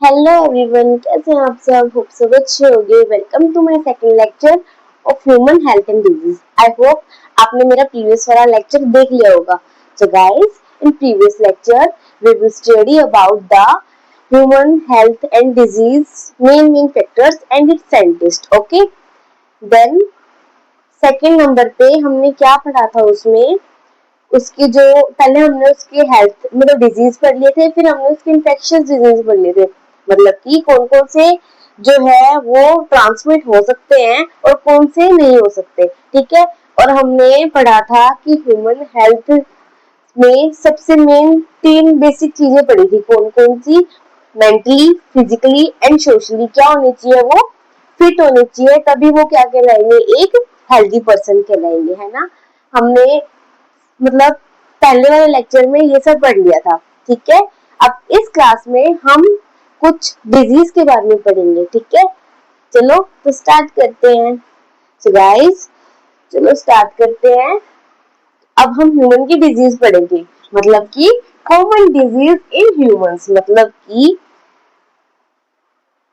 Hello everyone, कैसे हैं आप सब? होप सब अच्छे होंगे। Welcome to my second lecture of human health and disease. I hope आपने मेरा प्रीवियस वाला लेक्चर देख लिया होगा। So guys, in previous lecture we will study about the human health and disease main factors and its scientist. Okay, then second number पे हमने क्या पढ़ा था उसमें, उसकी जो पहले हमने उसके हेल्थ मतलब डिजीज पढ़ लिए थे, फिर हमने उसके इन्फेक्शियस डिजीज पढ़ लिए थे। मतलब कि कौन कौन से जो है वो ट्रांसमिट हो सकते हैं और कौन से नहीं हो सकते। ठीक है, और हमने पढ़ा था कि ह्यूमन हेल्थ में सबसे मेन तीन बेसिक चीजें पढ़ी थी। कौन कौन सी? मेंटली, फिजिकली एंड सोशली क्या होनी चाहिए? वो फिट होनी चाहिए, तभी वो क्या कहलाएंगे? एक हेल्दी पर्सन कहलाएंगे, है ना। हमने मतलब पहले वाले लेक्चर में ये सब पढ़ लिया था। ठीक है, अब इस क्लास में हम कुछ डिजीज के बारे में पढ़ेंगे। ठीक है, चलो तो स्टार्ट करते हैं। सो गाइस, चलो स्टार्ट करते हैं। अब हम ह्यूमन की डिजीज पढ़ेंगे, मतलब कि कॉमन डिजीज इन ह्यूमंस, मतलब कि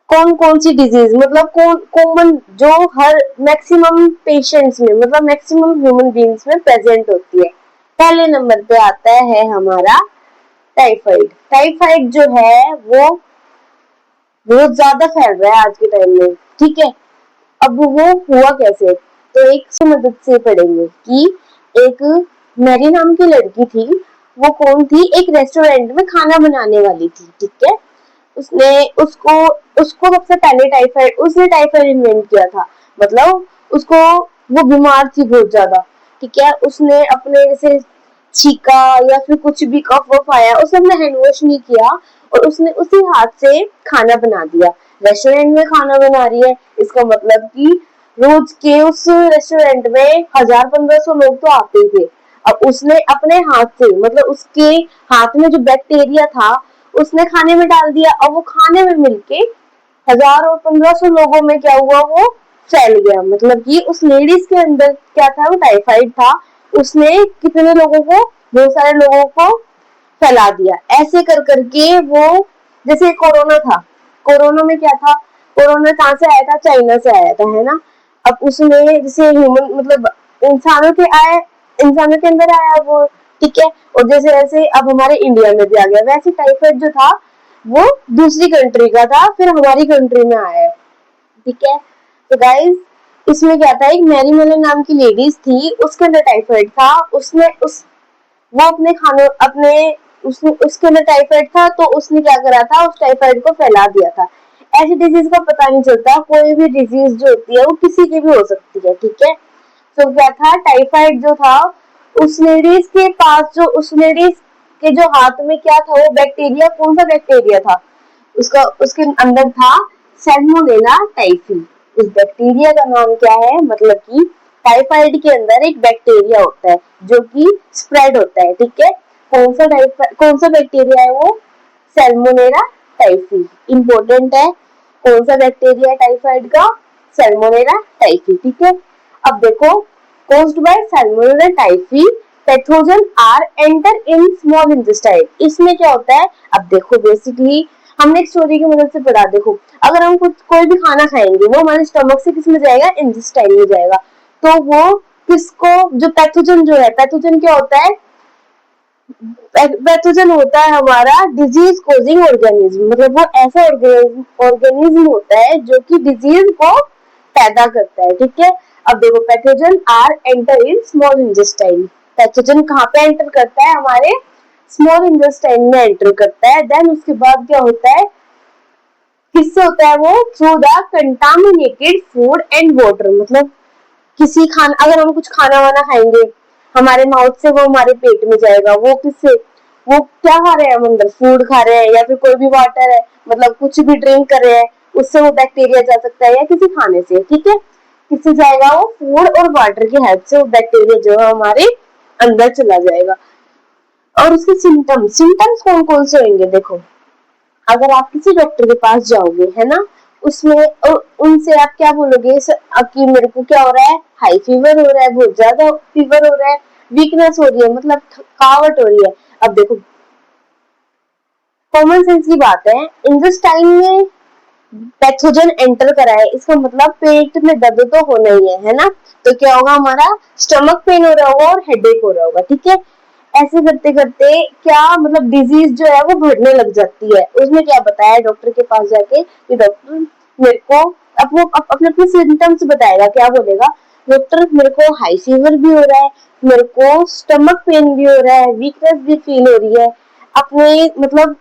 कौन कौन सी डिजीज, मतलब कौन कॉमन जो हर मैक्सिमम पेशेंट्स में मतलब मैक्सिमम ह्यूमन बींग्स में प्रेजेंट होती है। पहले नंबर पे आता है हमारा टाइफाइड। टाइफाइड जो है वो बहुत ज्यादा फैल रहा है आज के टाइम में। ठीक है, अब वो हुआ कैसे, तो एक से मदद से पढ़ेंगे कि एक मैरी नाम की लड़की थी। वो कौन थी? एक रेस्टोरेंट में खाना बनाने वाली थी। ठीक है, उसने उसको उसको सबसे पहले टाइफाइड उसने टाइफाइड इन्वेंट किया था। मतलब उसको वो बीमार थी बहुत ज्यादा। ठीक है, उसने अपने जैसे छीका या फिर कुछ भी कफ वफ आया, उसने अपना हैंड वॉश नहीं किया और उसने उसी हाथ से खाना बना दिया। रेस्टोरेंट में खाना बना रही है, इसका मतलब कि रोज के उस रेस्टोरेंट में 1000-1500 लोग तो आते ही थे। अब उसने अपने हाथ से मतलब उसके हाथ में जो बैक्टीरिया था उसने खाने में डाल दिया, और वो खाने में मिलके 1000 और 1500 लोगों में क्या हुआ? वो फैल गया। मतलब कि उस लेडीज के अंदर क्या था? वो टाइफाइड था। उसने कितने लोगों को, बहुत सारे लोगों को फैला दिया। ऐसे कर करके वो, जैसे कोरोना था, कोरोना में क्या था? कोरोना कहाँ से आया था? चाइना से आया था, है ना। अब उसमें जैसे ह्यूमन मतलब इंसानों के आए, इंसानों के अंदर आया वो। ठीक है, और जैसे जैसे अब हमारे इंडिया में भी आ गया, वैसे टाइफाइड जो था वो दूसरी कंट्री का था, फिर हमारी कंट्री में आया है। ठीक है, तो गाइस इसमें क्या था? एक मैरी मेलन नाम की लेडीज थी, उसके अंदर टाइफाइड था। उसने उस वो अपने खानों अपने उसने उसके अंदर टाइफाइड था, तो उसने क्या करा था? उस टाइफाइड को फैला दिया था। ऐसी डिजीज का पता नहीं चलता, कोई भी डिजीज जो होती है वो किसी की भी हो सकती है। ठीक है, तो क्या था? टाइफाइड जो था, उस लेडीज के पास जो उस लेडीज के जो हाथ में क्या था? वो बैक्टीरिया, कौन सा बैक्टीरिया था? उसका उसके अंदर था सैल्मोनेला टाइफी। उस बैक्टीरिया का नाम क्या है? मतलब कि टाइफाइड के अंदर एक बैक्टीरिया होता है जो कि स्प्रेड होता है। ठीक है, कौन सा बैक्टीरिया है वो? Salmonella typhi. इंपॉर्टेंट है, कौन सा बैक्टीरिया टाइफाइड का? Salmonella typhi. ठीक है, अब देखो, caused by salmonella typhi pathogen are enter in small intestine. इसमें क्या होता है? अब देखो, बेसिकली हमने एक स्टोरी की मदद से पढ़ा। देखो, अगर हम कुछ कोई भी खाना खाएंगे वो हमारे स्टमक से किस में जाएगा? इंटेस्टाइन में जाएगा। तो वो किसको, जो पैथोजन जो है, पैथोजन क्या होता है? पैथोजन होता है हमारा डिजीज कोजिंग ऑर्गेनिज्म। मतलब वो ऐसा ऑर्गेनिज्म होता है जो कि डिजीज को पैदा करता है। ठीक है, अब देखो, pathogen are enter in small intestine. Pathogen कहाँ पे एंटर करता है? हमारे स्मॉल इंटेस्टाइन में एंटर करता है। देन उसके बाद क्या होता है? किससे होता है वो? Through the contaminated food and water. मतलब किसी खाना, अगर हम कुछ खाना वाना खाएंगे, हमारे माउथ से वो हमारे पेट में जाएगा। वो किससे? वो क्या खा रहे हैं हम अंदर? फूड खा रहे हैं या फिर कोई भी वाटर है, मतलब कुछ भी ड्रिंक कर रहे हैं, उससे वो बैक्टीरिया जा सकता है, या किसी खाने से। ठीक है, किससे जाएगा? वो फूड और वाटर की हेल्प से वो बैक्टीरिया जो है हमारे अंदर चला जाएगा। और उसके सिम्टम्स सिम्टम्स कौन कौन से होंगे? देखो, अगर आप किसी डॉक्टर के पास जाओगे, है ना, उसमें उनसे आप क्या बोलोगे? कि मेरे को क्या हो रहा है? हाई फीवर हो रहा है, बहुत ज्यादा फीवर हो रहा है, वीकनेस हो रही है, मतलब थकावट हो रही है। अब देखो, कॉमन सेंस की बात है, इंटेस्टाइन में पैथोजन एंटर करा है, इसका मतलब पेट में दर्द तो होना ही है ना। तो क्या होगा, हमारा स्टमक पेन हो रहा होगा और हेडेक हो रहा होगा, ठीक है। ऐसे करते करते क्या मतलब डिजीज जो है वो बढ़ने लग जाती है। उसने क्या बताया डॉक्टर के पास जाके कि डॉक्टर मेरे को, अब वो अपने अपने सिम्टम्स बताएगा, क्या बोलेगा, डॉक्टर मेरे को हाई फीवर भी हो रहा है, मेरे को स्टमक पेन भी हो रहा है, वीकनेस भी फील हो रही है, अपने मतलब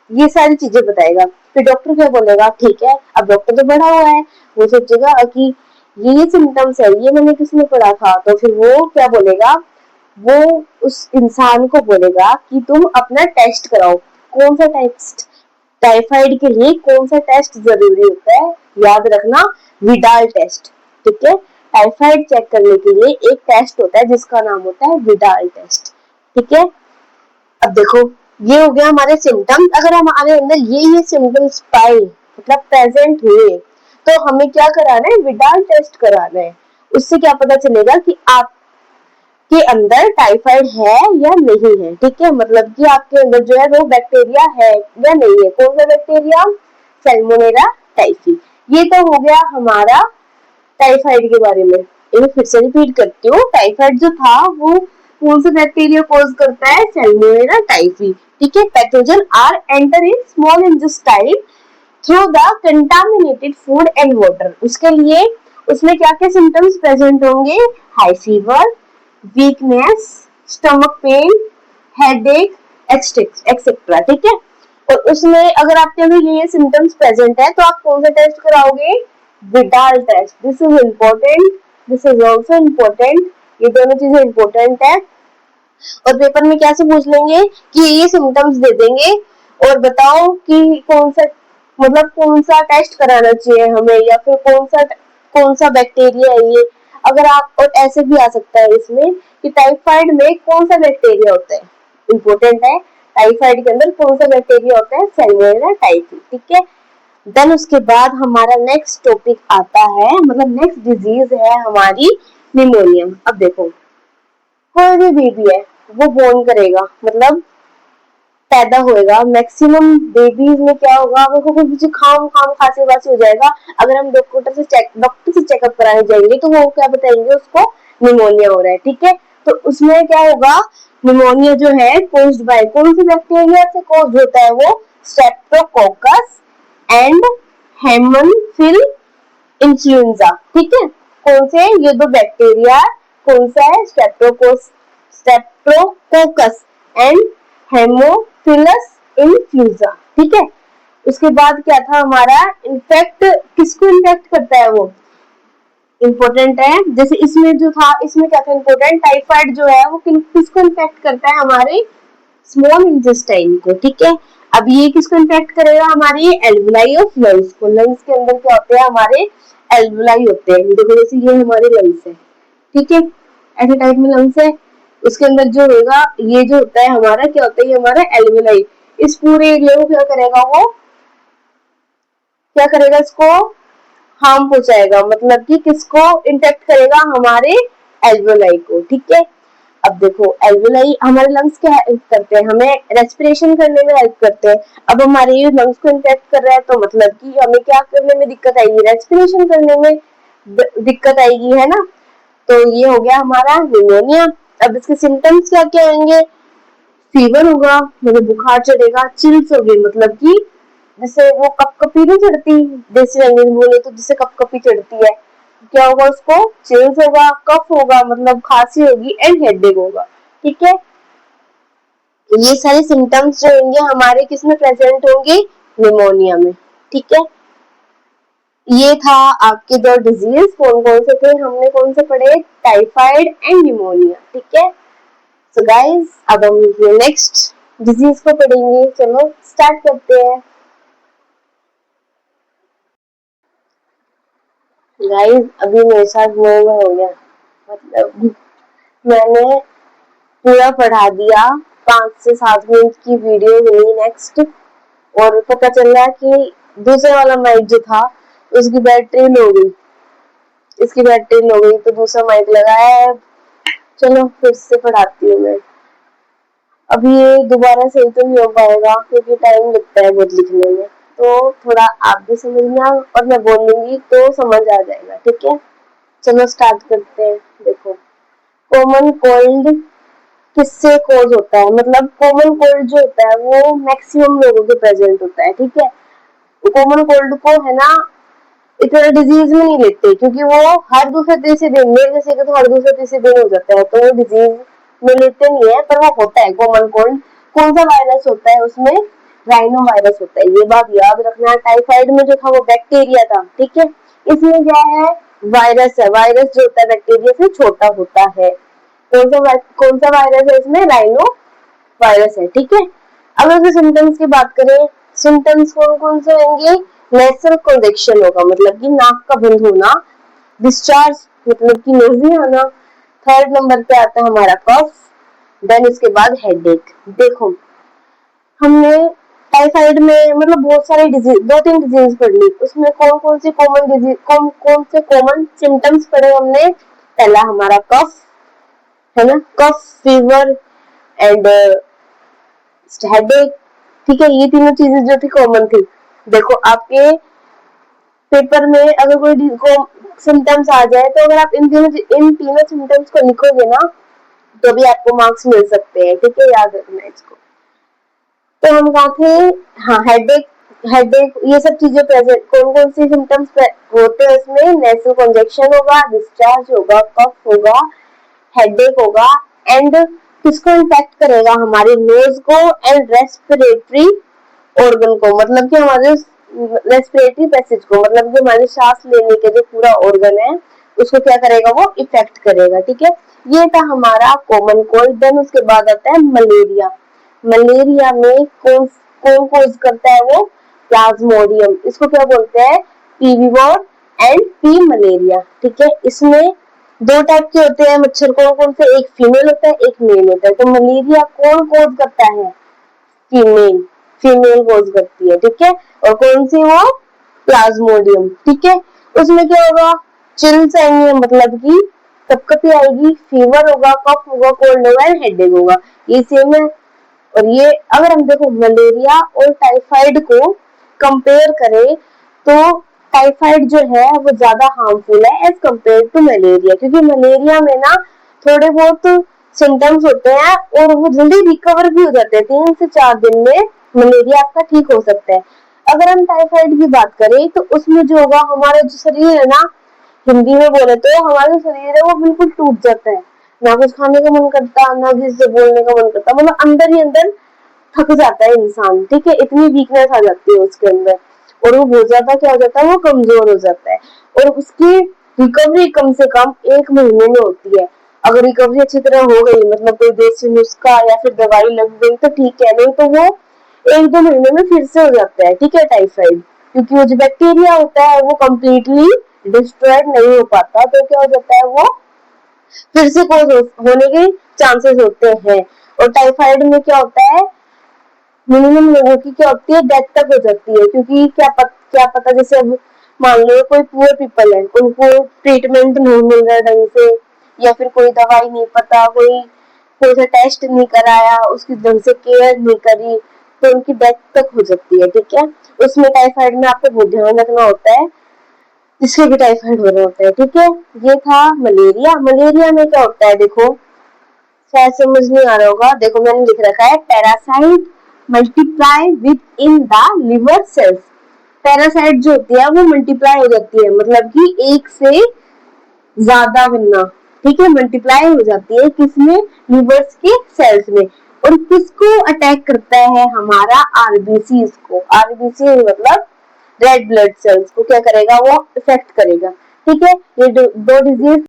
ये सारी चीजें बताएगा। फिर डॉक्टर क्या बोलेगा, ठीक है, अब डॉक्टर तो बड़ा हुआ है, वो सोचेगा कि ये सिम्टम्स है, ये मैंने किसमें पढ़ा था, तो फिर वो क्या बोलेगा, वो उस इंसान को बोलेगा कि तुम अपना टेस्ट कराओ। कौन सा टेस्ट? टाइफाइड के लिए कौन सा टेस्ट जरूरी होता है, याद रखना, विडाल टेस्ट, ठीक है। टाइफाइड चेक करने के लिए एक टेस्ट होता है जिसका नाम होता है विडाल टेस्ट, ठीक है। अब देखो, ये हो गया हमारे सिम्टम्स। अगर हमारे अंदर ये सिम्टम्स पाए मतलब प्रेजेंट हुए, तो हमें क्या कराना है, विडाल टेस्ट कराना है। उससे क्या पता चलेगा कि आपके अंदर टाइफाइड है या नहीं है, ठीक है। मतलब कि आपके अंदर जो है वो बैक्टीरिया है या नहीं है। कौन सा बैक्टीरिया? Salmonella typhi. ये तो हो गया हमारा टाइफाइड के बारे में। इन्हें फिर से रिपीट करती हूँ, टाइफाइड जो था वो कौन सा बैक्टीरिया कॉज करता है? सैल्मोनेला टाइफी, ठीक है। Pathogen are enter in small intestine through the contaminated food and water. उसके लिए उसमें क्या क्या सिम्टम्स प्रेजेंट होंगे? High fever, weakness, stomach pain, headache, etcetera, ठीक है। और उसमें अगर आपके अंदर ये सिम्टम्स प्रेजेंट है तो आप कौन सा टेस्ट कराओगे? Widal test. This is important, this is also important, ये दोनों चीजें इम्पोर्टेंट है। और पेपर में कैसे पूछ लेंगे कि ये सिम्टम्स दे देंगे और बताओ कि कौन सा मतलब कौन सा टेस्ट कराना चाहिए हमें, या फिर कौन सा बैक्टीरिया है ये। अगर आप, और ऐसे भी आ सकता है इसमें कि टाइफाइड में कौन सा बैक्टीरिया होता है, इम्पोर्टेंट है। टाइफाइड के अंदर कौन सा बैक्टीरिया होता है? सैल्मोनेला टाइफी, ठीक है। देन उसके बाद हमारा नेक्स्ट टॉपिक आता है, मतलब नेक्स्ट डिजीज है हमारी निमोनिया। अब देखो, कोई भी बेबी है वो बोर्न करेगा, मतलब पैदा होएगा, मैक्सिमम बेबीज में क्या होगा, वो कुछ जुकाम खाम खांसी वासी हो जाएगा। अगर हम डॉक्टर से चेकअप कराने जाएंगे तो वो क्या बताएंगे, उसको निमोनिया हो रहा है, ठीक है। तो उसमें क्या होगा, निमोनिया जो है कोज्ड बाय कौन सी बैक्टीरिया से कोज्ड होता है? वो स्ट्रेप्टोकोकस एंड हेमोफिल इन्फ्लुएंजा, ठीक है। कौन से? ये दो बैक्टीरिया, कौन सा है? स्ट्रेप्टोकोकस एंड हेमोफिलस इन्फ्लुएंजा, ठीक है। उसके बाद क्या था हमारा, इन्फेक्ट किसको इन्फेक्ट करता है वो, इम्पोर्टेंट है। जैसे इसमें जो था, इसमें क्या था इम्पोर्टेंट, टाइफाइड जो है वो किसको इन्फेक्ट करता है? हमारे स्मॉल इंटेस्टाइन को, ठीक है। अब ये किसको इन्फेक्ट करेगा? हमारी एल्वुलाई ऑफ लंग्स को। लंग्स के अंदर क्या होते हैं? हमारे एल्वुलाई होते हैं। देखो जैसे ये हमारे लंग्स है, ठीक है, ऐसे टाइप में लंग्स है। उसके अंदर जो होगा, ये जो होता है हमारा, क्या होता है, ये हमारा एल्वुलाई। इस पूरे एरिया को क्या करेगा, वो क्या करेगा, इसको हार्म पहुंचाएगा, मतलब कि किसको इंटेक्ट करेगा? हमारे एल्वुलाई को, ठीक है। अब देखो, एल्वुलाई हमारे लंग्स क्या हेल्प करते हैं? हमें रेस्पिरेशन करने में हेल्प करते हैं। अब हमारे ये लंग्स को इन्फेक्ट कर रहा है तो मतलब कि हमें क्या करने में दिक्कत आएगी? रेस्पिरेशन करने में दिक्कत आएगी, है ना। तो ये हो गया हमारा निमोनिया। अब इसके सिम्टम्स क्या क्या आएंगे? फीवर होगा, मतलब बुखार चढ़ेगा, चिल्स होगी, मतलब कि जैसे वो कपकपी नहीं चढ़ती, देसी लैंग्वेज बोले तो जिसे कपकपी चढ़ती है, क्या होगा, उसको चिल्स होगा, कफ होगा, मतलब खांसी होगी एंड हेडेक होगा, ठीक है। ये सारे सिम्टम्स जो होंगे हमारे किसमें प्रेजेंट होंगे? निमोनिया में, ठीक है। ये था आपके दो डिजीज, कौन कौन से थे, हमने कौन से पढ़े? टाइफाइड एंड निमोनिया, ठीक है। सो गाइस, अब हम नेक्स्ट डिजीज को पढ़ेंगे। चलो स्टार्ट करते हैं। गाइस, अभी मेरे साथ वो हो गया, मतलब मैंने पूरा पढ़ा दिया, 5 से 7 मिनट की वीडियो हुई नेक्स्ट, और पता चल रहा कि दूसरे वाला माइक जो था उसकी बैटरी लो गई, इसकी बैटरी लो गई, तो दूसरा माइक लगाया है। चलो फिर से पढ़ाती हूँ मैं। अब ये दोबारा सही तो नहीं हो पाएगा क्योंकि टाइम लगता है बहुत लिखने में, तो थोड़ा आप भी समझना और मैं बोलूंगी तो समझ आ जाएगा, ठीक है। चलो स्टार्ट करते हैं। देखो, कॉमन कोल्ड किससे कॉज होता है, मतलब कॉमन कोल्ड जो होता है वो मैक्सिमम लोगों के प्रेजेंट होता है, ठीक है। कॉमन कोल्ड को है ना इतना डिजीज में नहीं लेते क्योंकि वो हर दूसरे तीसरे दिन, मेरे जैसे तो हर दूसरे तीसरे दिन हो जाता है, तो वो डिजीज में लेते नहीं है, पर वो होता है कॉमन कोल्ड। कौन सा वायरस होता है उसमें, राइनो वायरस होता है, ये बात याद रखना। टाइफाइड में जो था वो बैक्टीरिया था, ठीक है। इसमें क्या है, वायरस है, वायरस जो होता है बैक्टीरिया से छोटा होता है। कौन सा वायरस है इसमें, राइनो वायरस है, ठीक है। अब अगर सिम्टम्स की बात करें, सिम्टम्स कौन कौन से होंगे, नेसल कंजेक्शन होगा, मतलब कि नाक का बंद होना, डिस्चार्ज मतलब कि नजर आना, थर्ड नंबर पे आता है हमारा कफ, देन उसके बाद हेडेक। देखो, हमने टाइफाइड में मतलब बहुत सारे डिजीज, 2-3 डिजीज पढ़ ली, उसमें कौन कौन सी कॉमन डिजीज, कौन कौन से कॉमन सिम्टम्स पढ़े हमने। पहला हमारा कफ है ना, कफ, फीवर एंड हेडेक, ठीक है। ये तीनों चीजें जो थी कॉमन थी। देखो आपके पेपर में अगर कोई सिम्टम्स आ जाए तो अगर आप इन तीनों सिम्टम्स को लिखोगे ना तो भी आपको मार्क्स मिल सकते हैं, ठीक है, याद रखना इसको। तो हम कहा थे, हाँ, हेडेक, हेडेक ये सब चीजें प्रेजेंट, कौन कौन सी सिम्टम्स होते हैं इसमें, नेसल कंजेक्शन होगा, डिस्चार्ज होगा, कफ होगा, हेडेक होगा, एंड किसको इम्पैक्ट करेगा, हमारे नोज को एंड रेस्पिरेटरी ऑर्गन को, मतलब कि हमारे रेस्पिरेटरी पैसेज को, मतलब कि हमारे सांस लेने के जो पूरा ऑर्गन है उसको क्या करेगा, वो इफेक्ट करेगा, ठीक है। ये था हमारा कॉमन कोल्ड। देन उसके बाद आता है मलेरिया। मलेरिया में कौन कौन कोज करता है, वो प्लाज्मोडियम, इसको क्या बोलते हैं, पीवीवोर एंड पी मलेरिया, ठीक है। इसमें दो टाइप के होते हैं मच्छर, कौन कौन से, एक फीमेल होता है एक मेल होता है। तो मलेरिया कौन कोज करता है, फीमेल, फीमेल कोज करती है, ठीक है। और कौन सी, वो प्लाज्मोडियम, ठीक है। उसमें क्या होगा, चिल्स आएंगे, मतलब कि कपकपी आएगी, फीवर होगा, कफ होगा, कोल्ड होगा एंड हेडेक होगा, ये सेम है। और ये अगर हम देखो मलेरिया और टाइफाइड को कंपेयर करें तो टाइफाइड जो है वो ज्यादा हार्मफुल है एज कम्पेयर टू मलेरिया, क्योंकि मलेरिया में ना थोड़े बहुत सिम्टम्स होते हैं और वो जल्दी रिकवर भी हो जाते हैं, 3 से 4 दिन में मलेरिया आपका ठीक हो सकता है। अगर हम टाइफाइड की बात करें तो उसमें जो होगा, हमारा जो शरीर है ना, हिंदी में बोले तो हमारा जो शरीर है वो बिल्कुल टूट जाता है, ना कुछ खाने का मन करता, ना किसी से बोलने का मन करता, मतलब अंदर ही अंदर थक जाता है इंसान, ठीक है, इतनी वीकनेस आ जाती है उसके अंदर। और वो बहुत ज्यादा क्या हो जाता है, वो कमजोर हो जाता है और उसकी रिकवरी कम से कम 1 महीने में होती है। अगर रिकवरी अच्छी तरह हो गई, मतलब कोई देसी नुस्खा या फिर दवाई लग गई तो ठीक है, नहीं तो वो 1-2 महीने में फिर से हो जाता है, ठीक है, टाइफाइड। क्योंकि वो जो बैक्टीरिया होता है वो कम्प्लीटली डिस्ट्रॉयड नहीं हो पाता, तो क्या हो जाता है, वो फिर से कोज होने के चांसेस होते हैं। और टाइफाइड में क्या होता है, मिनिमम लोगों की क्या होती है, डेथ तक हो जाती है, क्योंकि क्या पता जैसे अब मान लो कोई पुअर पीपल है, उनको ट्रीटमेंट नहीं मिल रहा ढंग से, या फिर कोई दवाई नहीं पता, कोई कोई सा टेस्ट नहीं कराया, उसकी ढंग से केयर नहीं करी, तो उनकी डेथ तक हो जाती है, ठीक है। उसमें टाइफाइड में आपको बहुत ध्यान रखना होता है, जिसके भी टाइफाइड हो रहा होता है, ठीक है। ये था मलेरिया। मलेरिया में क्या होता है, देखो शायद समझ नहीं आ रहा होगा, देखो मैंने लिख रखा है, parasite multiply with in the liver cells. Parasite जो होती है वो मल्टीप्लाई हो जाती है, मतलब कि एक से ज्यादा बनना, ठीक है, मल्टीप्लाई हो जाती है किसमें, लिवर्स के सेल्स में। और किसको अटैक करता है, हमारा आरबीसी को, आरबीसी मतलब रेड ब्लड सेल्स को क्या करेगा, वो इफेक्ट करेगा, ठीक है। ये दो डिजीज